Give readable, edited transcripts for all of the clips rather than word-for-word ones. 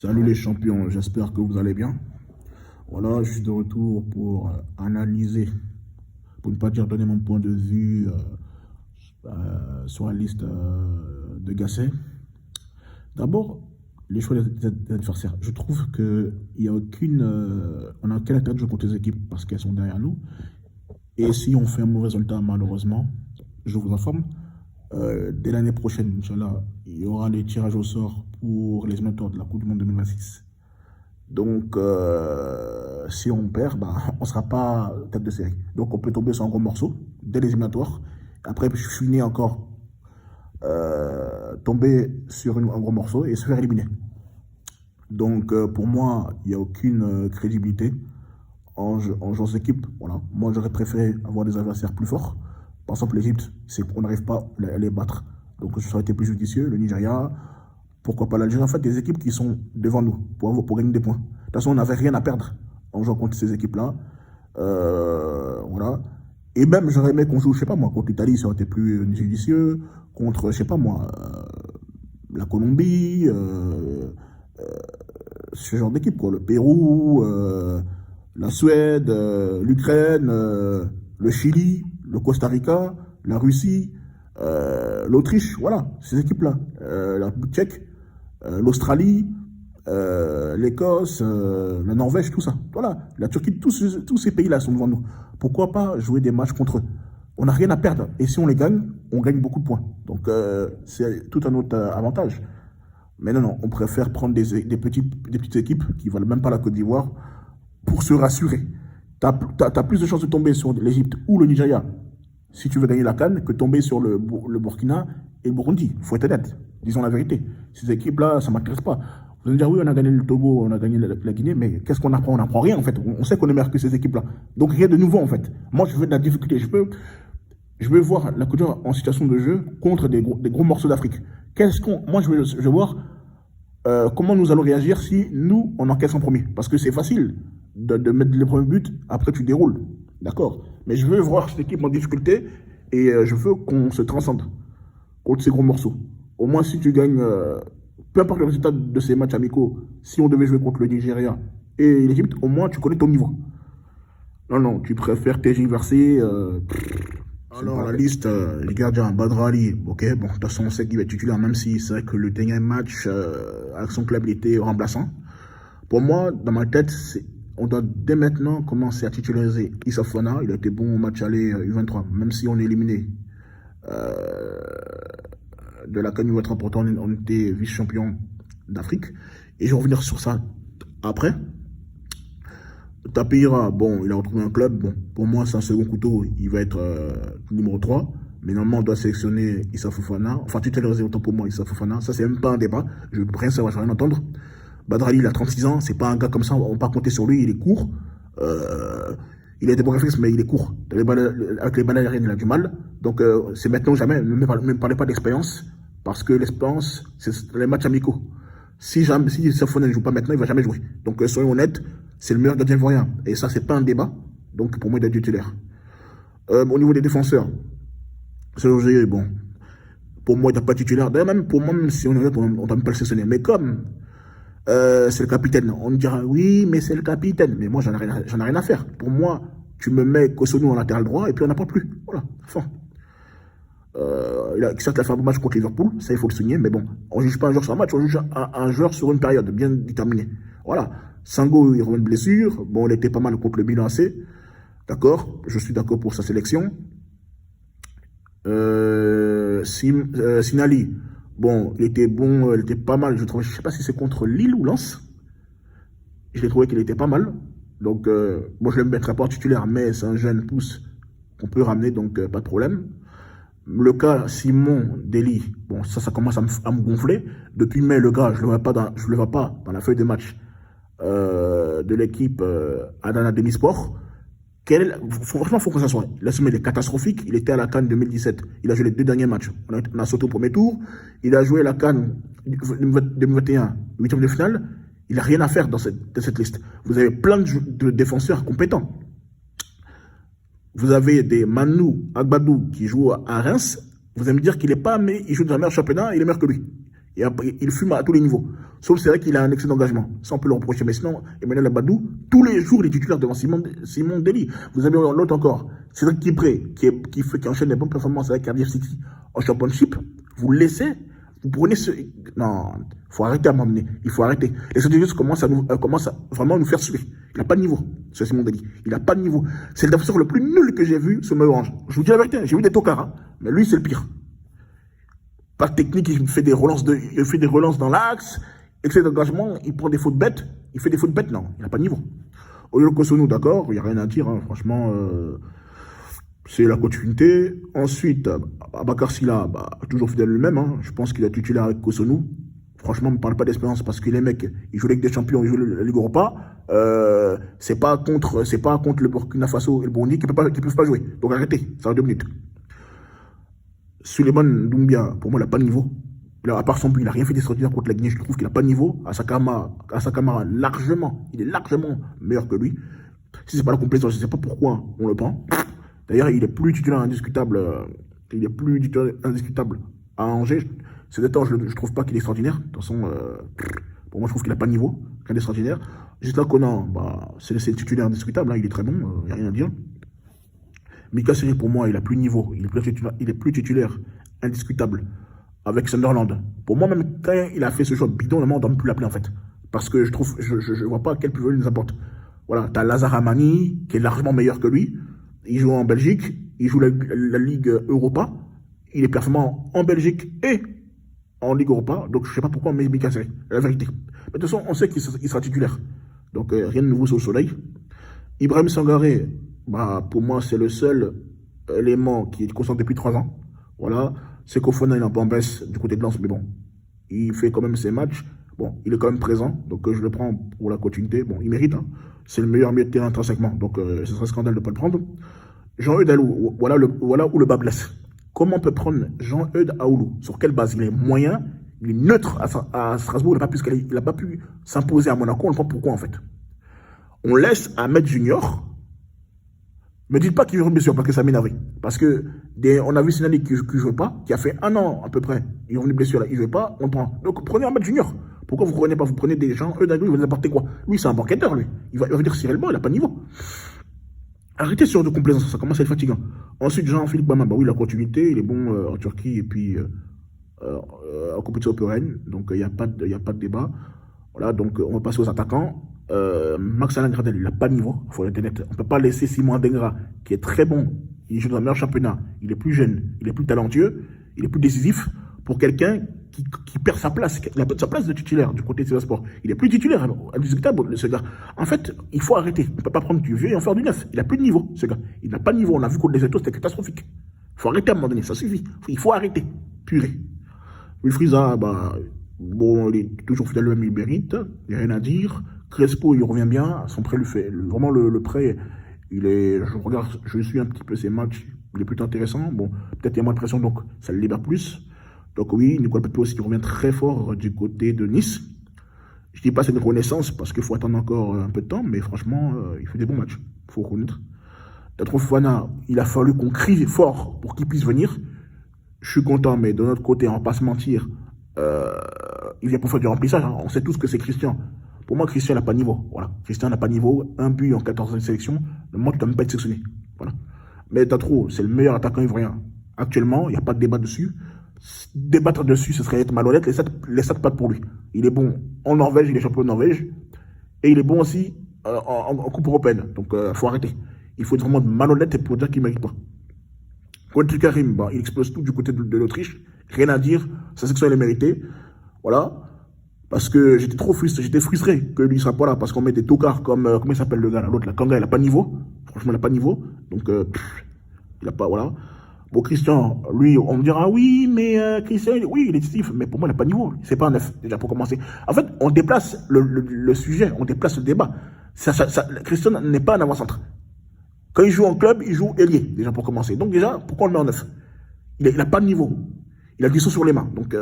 Salut les champions, j'espère que vous allez bien. Voilà, je suis de retour pour analyser, pour ne pas dire donner mon point de vue sur la liste de Gasset. D'abord, les choix des adversaires. Je trouve qu'il n'y a aucune. On n'a aucun intérêt de jouer contre les équipes parce qu'elles sont derrière nous. Et si on fait un mauvais résultat, malheureusement, je vous informe, dès l'année prochaine, Inch'Allah, il y aura les tirages au sort pour les éliminatoires de la Coupe du Monde 2026. Donc, si on perd, bah, on ne sera pas tête de série. Donc, on peut tomber sur un gros morceau dès les éliminatoires. Après, je finis encore tomber sur un gros morceau et se faire éliminer. Donc, pour moi, il n'y a aucune crédibilité en jouant équipe. Voilà. Moi, j'aurais préféré avoir des adversaires plus forts. Par exemple, l'Égypte, c'est qu'on n'arrive pas à les battre. Donc, ça aurait été plus judicieux. Le Nigeria, pourquoi pas l'Algérie. En fait, des équipes qui sont devant nous pour gagner des points. De toute façon, on n'avait rien à perdre en jouant contre ces équipes-là. Voilà. Et même, j'aurais aimé qu'on joue, je sais pas moi, contre l'Italie, ça aurait été plus judicieux. Contre, je sais pas moi, la Colombie, ce genre d'équipe, quoi. Le Pérou, la Suède, l'Ukraine, le Chili, le Costa Rica, la Russie, l'Autriche, voilà, ces équipes-là. La République tchèque, l'Australie, l'Écosse, la Norvège, tout ça. Voilà, la Turquie, tous ces pays-là sont devant nous. Pourquoi pas jouer des matchs contre eux? On n'a rien à perdre. Et si on les gagne, on gagne beaucoup de points. Donc, c'est tout un autre avantage. Mais non, non, on préfère prendre des petites équipes qui ne valent même pas la Côte d'Ivoire pour se rassurer. Tu as plus de chances de tomber sur l'Égypte ou le Nigeria si tu veux gagner la CAN que tomber sur le Burkina et le Burundi. Il faut être honnête. Disons la vérité. Ces équipes-là, ça ne m'intéresse pas. Vous allez me dire, oui, on a gagné le Togo, on a gagné la Guinée, mais qu'est-ce qu'on apprend? On n'apprend rien, en fait. On sait qu'on est meilleur que ces équipes-là. Donc, rien de nouveau, en fait. Moi, je veux de la difficulté. Je veux voir la Côte d'Ivoire en situation de jeu contre des gros morceaux d'Afrique. Moi, je veux voir comment nous allons réagir si nous, on encaisse en premier. Parce que c'est facile de mettre les premiers buts, après tu déroules. D'accord. Mais je veux voir cette équipe en difficulté et je veux qu'on se transcende contre ces gros morceaux. Au moins, si tu gagnes, peu importe le résultat de ces matchs amicaux, si on devait jouer contre le Nigeria et l'Égypte, au moins tu connais ton niveau. Non, non, tu préfères tergiverser. Alors, la liste, les gardiens, Badrali, ok, bon, de toute façon, on sait qu'il va être titulaire, même si c'est vrai que le dernier match avec son club, il était remplaçant. Pour moi, dans ma tête, on doit dès maintenant commencer à titulariser Issa Fofana. Il a été bon au match aller U23, même si on est éliminé de la CAN U23, pourtant on était vice-champion d'Afrique. Et je vais revenir sur ça après. Tapira, bon, il a retrouvé un club. Bon, pour moi, c'est un second couteau. Il va être numéro 3. Mais normalement, on doit sélectionner Issa Fofana. Enfin, titulariser autant pour moi Issa Fofana. Ça, c'est même pas un débat. Je ne veux rien savoir, je ne veux rien entendre. Badrali, il a 36 ans. C'est pas un gars comme ça. On ne peut pas compter sur lui. Il est court. Il a des bons réflexes, mais il est court. Avec les balles aériennes, il a du mal. Donc, c'est maintenant ou jamais. Ne me parlez pas d'expérience. Parce que l'expérience, c'est les matchs amicaux. Si Safona ne joue pas maintenant, il ne va jamais jouer. Donc, soyons honnêtes, c'est le meilleur gardien ivoirien. Et ça, c'est pas un débat. Donc, pour moi, il doit être titulaire. Au niveau des défenseurs, c'est bon. Pour moi, il n'est pas titulaire. D'ailleurs, même pour moi, même si on est honnête, on ne doit même pas le sélectionner. Mais comme c'est le capitaine, on me dira oui, mais c'est le capitaine. Mais moi, j'en ai rien à faire. Pour moi, tu me mets Kosonou en latéral droit et puis on n'a pas plus. Voilà, fin. Certes, il a fait un bon match contre Liverpool, ça il faut le souligner, mais bon, on ne juge pas un joueur sur un match, on juge un joueur sur une période bien déterminée. Voilà. Sango, il revient de blessure. Bon, il était pas mal contre le Milan AC. D'accord, je suis d'accord pour sa sélection. Sinali, bon, il était bon, il était pas mal. Je ne sais pas si c'est contre Lille ou Lens. Je l'ai trouvé qu'il était pas mal. Donc, moi, je ne le mettrai pas en titulaire, mais c'est un jeune pouce qu'on peut ramener, donc pas de problème. Le cas Simon Deli, bon, ça commence à me gonfler. Depuis mai, le gars, je ne le vois pas dans la feuille de match de l'équipe Adana Demisport. Franchement, il faut que ça soit. La semaine est catastrophique. Il était à la CAN 2017. Il a joué les 2 derniers matchs. On a sauté au premier tour. Il a joué la CAN 2021, 8e de finale. Il n'a rien à faire dans cette liste. Vous avez plein de défenseurs compétents. Vous avez des Manu Agbadou qui joue à Reims. Vous allez me dire qu'il n'est pas, mais il joue dans le meilleur championnat, il est meilleur que lui. Il fume à tous les niveaux. Sauf c'est vrai qu'il a un excès d'engagement. Ça, on peut le reprocher. Mais sinon, Emmanuel Abadou, tous les jours, il est titulaire devant Simon Dely. Vous avez l'autre encore, Cédric Kipré, qui enchaîne des bonnes performances avec Cardiff City en Championship. Vous le laissez, vous prenez ce... Non, il faut arrêter à un moment donné. Il faut arrêter. Les Saint-Etienne commencent à vraiment nous faire suer. Il n'a pas de niveau, ce Simon Dely. Il n'a pas de niveau. C'est le défenseur le plus nul que j'ai vu sur Maillot Orange. Je vous dis la vérité, j'ai vu des tocards, hein, mais lui, c'est le pire. Pas de technique, il fait des relances dans l'axe, excès d'engagement, il prend des fautes bêtes, il fait des fautes bêtes, non, il n'a pas de niveau. Oyo Kosonou, d'accord, il n'y a rien à dire, hein, franchement, c'est la continuité. Ensuite, Abakar Silla, toujours fidèle lui-même, hein, je pense qu'il est titulaire avec Kosonou. Franchement, ne me parle pas d'expérience parce que les mecs, ils jouent avec des champions, ils jouent la Ligue Europa. C'est pas contre le Burkina Faso et le Burundi qui ne peuvent pas jouer. Donc arrêtez, ça va 2 minutes. Suleiman Doumbia, pour moi, il n'a pas de niveau. À part son but, il n'a rien fait d'extraordinaire contre la Guinée. Je trouve qu'il n'a pas de niveau. Asakama, il est largement meilleur que lui. Si c'est pas la complaisance, je ne sais pas pourquoi on le prend. D'ailleurs, il est plus titulaire indiscutable. À Angers. Ces 2 temps, je ne trouve pas qu'il est extraordinaire. De toute façon, pour moi, je trouve qu'il n'a pas de niveau. Rien d'extraordinaire. Gisela Conan, c'est le titulaire indiscutable. Hein, il est très bon. Il n'y a rien à dire. Mika Seri, pour moi, il a plus de niveau. Il est plus titulaire indiscutable avec Sunderland. Pour moi, même quand il a fait ce choix bidon, on ne doit même plus l'appeler en fait. Parce que je vois pas quel plus-value il nous apporte. Voilà, tu as Lazare Amani, qui est largement meilleur que lui. Il joue en Belgique, il joue la Ligue Europa. Il est performant en Belgique et en Ligue Europa. Donc je ne sais pas pourquoi on met Mika Seri, la vérité. Mais de toute façon, on sait qu'il sera titulaire. Donc rien de nouveau sous le soleil. Ibrahim Sangaré, pour moi, c'est le seul élément qui est constant depuis 3 ans. Voilà. C'est Kofona, il est un peu en baisse du côté de Lens, mais bon, il fait quand même ses matchs. Bon, il est quand même présent, donc je le prends pour la continuité. Bon, il mérite, hein. C'est le meilleur milieu de terrain intrinsèquement, donc ce serait scandale de ne pas le prendre. Jean-Eudes Aoulou, voilà où le bas blesse. Comment on peut prendre Jean-Eudes Aoulou? Sur quelle base? Il est moyen, il est neutre à Strasbourg, il n'a pas pu s'imposer à Monaco. On le prend pourquoi en fait? On laisse Ahmed Junior. Me dites pas qu'il y aura une blessure parce que ça m'énerve. Parce que on a vu Sinali qui ne jouait pas, qui a fait 1 an à peu près. Il y a une blessure là, il ne jouait pas, on le prend. Donc prenez Ahmed Junior. Pourquoi vous ne prenez pas? Vous prenez des gens, eux d'un coup, ils vont apporter quoi? Lui, c'est un banquetteur, lui. Il va venir cirer le banc, il n'a pas de niveau. Arrêtez ce genre de complaisance, ça commence à être fatigant. Ensuite, Jean-Philippe Bama, oui, la continuité, il est bon en Turquie et puis en compétition européenne. Donc il n'y a pas de débat. Voilà, donc on va passer aux attaquants. Max Alain Gradel, il n'a pas de niveau, il faut être honnête. On ne peut pas laisser Simon Adengra, qui est très bon, il joue dans le meilleur championnat, il est plus jeune, il est plus talentueux, il est plus décisif, pour quelqu'un qui perd sa place, il a perdu sa place de titulaire du côté de Sport. Il est plus titulaire, indiscutable, ce gars. En fait, il faut arrêter. On ne peut pas prendre du vieux et en faire du neuf. Il n'a plus de niveau, ce gars. Il n'a pas de niveau. On a vu contre les États, c'était catastrophique. Il faut arrêter à un moment donné, ça suffit. Il faut arrêter. Purée. Wilfriza, bon, il est toujours fidèle au même, il mérite. Il n'y a rien à dire. Crespo, il revient bien. Son prêt lui fait. Vraiment, le prêt, je suis un petit peu ses matchs. Il est plutôt intéressant. Bon, peut-être il y a moins de pression, donc ça le libère plus. Donc oui, Nicolas Pepe aussi qui revient très fort du côté de Nice. Je ne dis pas c'est une renaissance parce qu'il faut attendre encore un peu de temps, mais franchement, il fait des bons matchs. Il faut reconnaître. D'être Fofana, il a fallu qu'on crie fort pour qu'il puisse venir. Je suis content, mais de notre côté, on ne va pas se mentir, il vient pour faire du remplissage. Hein. On sait tous que c'est Christian. Pour moi, Christian n'a pas de niveau. Voilà. Christian n'a pas de niveau. Un but en 14 sélections. Le monde ne doit même pas être sélectionné. Voilà. Mais Tatro, c'est le meilleur attaquant ivoirien. Actuellement, il n'y a pas de débat dessus. Débattre dessus, ce serait être malhonnête. Les 7 pattes pour lui. Il est bon en Norvège, il est champion de Norvège. Et il est bon aussi en Coupe européenne. Donc, il faut arrêter. Il faut être vraiment malhonnête pour dire qu'il ne mérite pas. Contre Karim, il explose tout du côté de l'Autriche. Rien à dire. Sa section, elle est méritée. Voilà. Parce que j'étais frustré que lui ne soit pas là. Parce qu'on met des tocards comme, comment il s'appelle le gars là, l'autre, la Kanga, il n'a pas de niveau. Franchement, il n'a pas de niveau. Donc, il n'a pas, voilà. Bon, Christian, lui, on me dira, oui, mais Christian, oui, il est décisif, mais pour moi, il n'a pas de niveau. C'est pas un neuf, déjà, pour commencer. En fait, on déplace le sujet, on déplace le débat. Christian n'est pas un avant-centre. Quand il joue en club, il joue ailier, déjà, pour commencer. Donc, déjà, pourquoi on le met en neuf? Il n'a pas de niveau. Il a du saut sur les mains. Donc,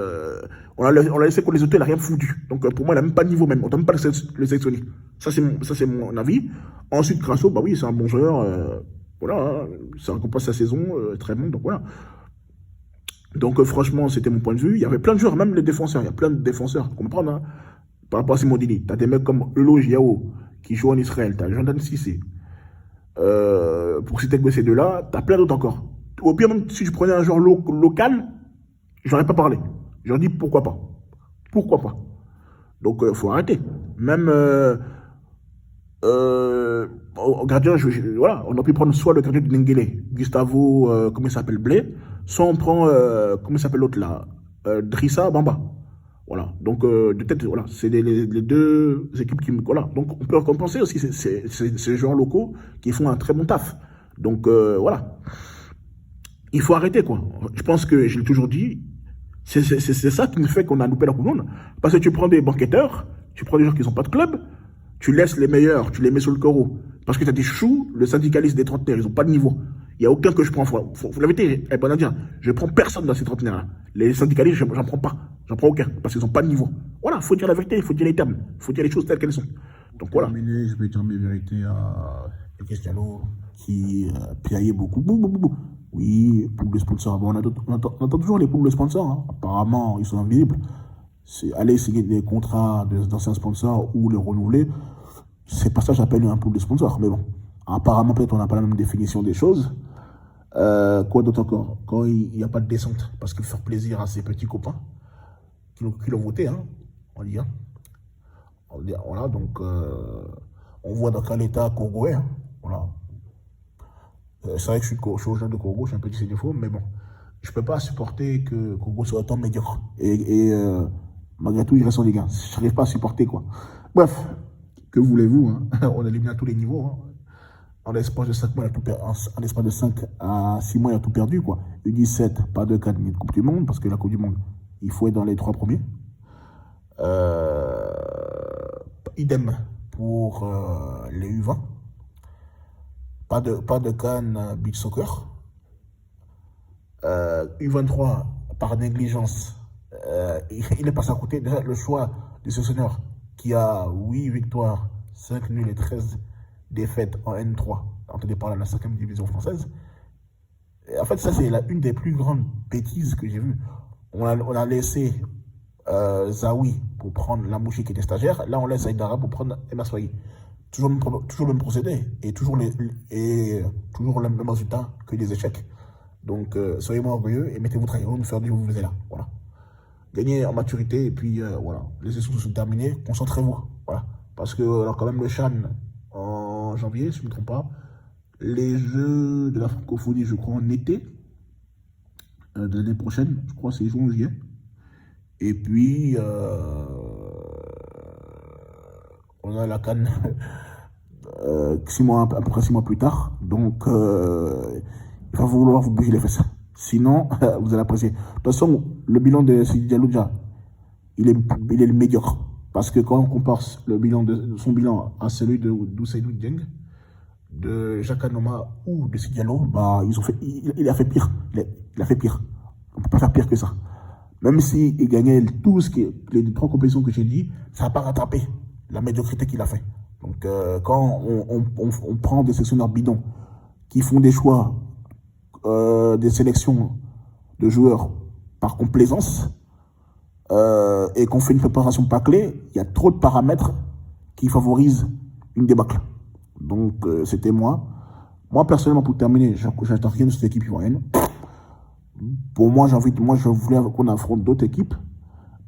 on l'a laissé contre les autres, il n'a rien foutu. Donc, pour moi, il n'a même pas de niveau, même. On ne peut même pas le sélectionner. Ça, c'est mon avis. Ensuite, Crasso, oui, c'est un bon joueur. Voilà, ça récompense sa saison, très bon, donc voilà. Donc, franchement, c'était mon point de vue. Il y avait plein de joueurs, même les défenseurs. Il y a plein de défenseurs. Comprendre, hein, par rapport à Simondini. Tu as des mecs comme Eloge Yao, qui joue en Israël. Tu as Jordan Cissé. Pour citer que ces deux-là, tu as plein d'autres encore. Au pire, même si je prenais un joueur local, j'aurais pas parlé. J'aurais dit pourquoi pas. Pourquoi pas. Donc, faut arrêter. Même au gardien, voilà, on a pu prendre soit le gardien de Nengele, Gustavo, comment il s'appelle, Blé, soit on prend, comment il s'appelle l'autre là, Drissa Bamba. Voilà, donc de tête, voilà, c'est les deux équipes qui me. Voilà, donc on peut récompenser aussi ces joueurs locaux qui font un très bon taf. Donc voilà, il faut arrêter quoi. Je pense que je l'ai toujours dit, c'est ça qui nous fait qu'on a loupé la Coupe du Monde. Parce que tu prends des banquetteurs, tu prends des gens qui n'ont pas de club, tu laisses les meilleurs, tu les mets sur le carreau. Parce que tu as des choux, le syndicaliste des trentenaires, ils n'ont pas de niveau. Il n'y a aucun que je prends. La vérité, elle est bonne à dire. Je ne prends personne dans ces trentenaires-là. Les syndicalistes, j'en prends pas. J'en prends aucun. Parce qu'ils n'ont pas de niveau. Voilà, il faut dire la vérité, il faut dire les termes. Il faut dire les choses telles qu'elles sont. Donc voilà. Je vais dire mes vérités à Cristiano qui piaillait beaucoup. Oui, pour les sponsors. Bon, on attend toujours les poules de sponsors. Hein. Apparemment, ils sont invisibles. Aller signer des contrats d'anciens sponsors ou les renouveler, c'est pas ça que j'appelle un pool de sponsors. Mais bon, apparemment, peut-être on n'a pas la même définition des choses. Quoi d'autre encore? Quand il n'y a pas de descente, parce qu'il faut faire plaisir à ses petits copains qui l'ont voté, hein, on dit. Hein. Voilà, donc on voit dans quel état Congo est. Hein, voilà. C'est vrai que je suis originaire de Congo, je suis un petit sénéfaux, mais bon, je ne peux pas supporter que Congo soit autant médiocre. Et malgré tout, il reste en Ligue 1. Je n'arrive pas à supporter, quoi. Bref, que voulez-vous, hein. On élimine à tous les niveaux. Hein. En l'espace de 5 mois, en l'espace de 5 à 6 mois, il a tout perdu, quoi. U17, pas de cadre ni de Coupe du Monde, parce que la Coupe du Monde, il faut être dans les 3 premiers. Idem pour les U20. Pas de CAN beach soccer. U23, par négligence, il est passé à côté. Déjà, le choix du sélectionneur qui a 8 victoires, 5 nuls et 13 défaites en N3, entendu par la 5e division française. Et en fait, ça, c'est une des plus grandes bêtises que j'ai vues. On a laissé Zawi pour prendre Lamouchi qui était stagiaire. Là, on laisse Aïdara pour prendre Emma Soye. Toujours le même procédé et toujours le même résultat que des échecs. Donc, soyez-moi orgueilleux et mettez-vous travailler, vous faire du vous êtes là. Voilà. Gagnez en maturité et puis voilà. Les sessions sont terminées, concentrez-vous. Voilà. Parce que, alors, quand même, le Chan en janvier, si je ne me trompe pas, les Jeux de la francophonie, je crois, en été de l'année prochaine, je crois, c'est juin ou juillet. Et puis, on a la CAN à peu près 6 mois plus tard. Donc, il va falloir vous bouger les fesses. Sinon, vous allez apprécier. De toute façon, le bilan de Sidi Diallo, déjà, il est médiocre. Parce que quand on compare son bilan à celui de Dousaïdou Dieng, de Jacques Anoma ou de Sidi Diallo, bah, il a fait pire. Il a fait pire. On ne peut pas faire pire que ça. Même s'il gagnait les 3 compétitions que j'ai dit, ça n'a pas rattrapé la médiocrité qu'il a fait. Donc, quand on prend des sélectionneurs bidons qui font des choix, des sélections de joueurs par complaisance, et qu'on fait une préparation pas clé, il y a trop de paramètres qui favorisent une débâcle. Donc, c'était moi. Moi, personnellement, pour terminer, j'attends rien de cette équipe ivoirienne. Pour moi, je voulais qu'on affronte d'autres équipes.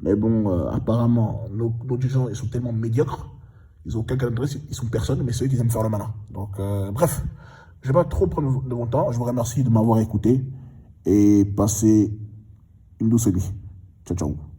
Mais bon, apparemment, nos dirigeants, ils sont tellement médiocres. Ils ont quelqu'un d'adresse, ils sont personne, mais c'est eux qui aiment faire le malin. Donc, bref, je ne vais pas trop prendre de mon temps. Je vous remercie de m'avoir écouté et passez une douce nuit. Ciao, ciao.